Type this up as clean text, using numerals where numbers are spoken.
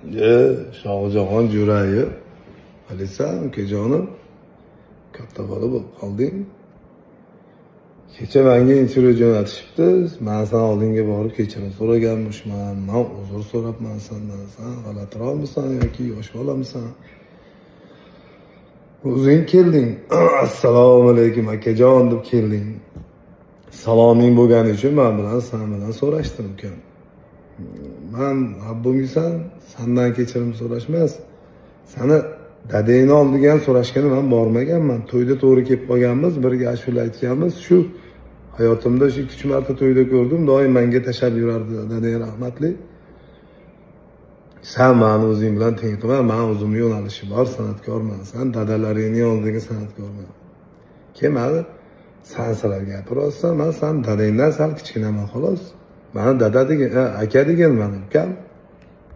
Shohjahon Jo'rayev. Bilsan, ukajonim, katta bola bo'lib qolding. Kecha menga intervyu jo'natishibdi. Men san oldinga borib kechirim so'raganman. Men uzr so'rabman sendan. Sen g'alatiroqmisan yoki yosh bolamisan? O'zing kelding. Assalomu alaykum akajon deb kelding. Saloming bo'lgani uchun men bilan sen bilan so'rashdim ukam. Men Rabbimsan sendan kechirim so'rash emas. Seni dadangni oldiga ham so'rashga men bormaganman. To'yda to'g'ri kelib qolganmiz, birga ashula aytganmiz. Shu hayotimda shu 2 marta to'yda ko'rdim. Doim menga tashab yurardi dadang rahmatli. Sen meni o'zing bilan teng qilma. Men o'zimning yo'nalishim bor, san'atkorman. Sen dadalaringning oldidagi san'atkorman. Kelmadi. Sen sizlar gapiryapsan, men sen dadangdan sal kichkinaman xolos. Meni dada degan, aka degan men ukam.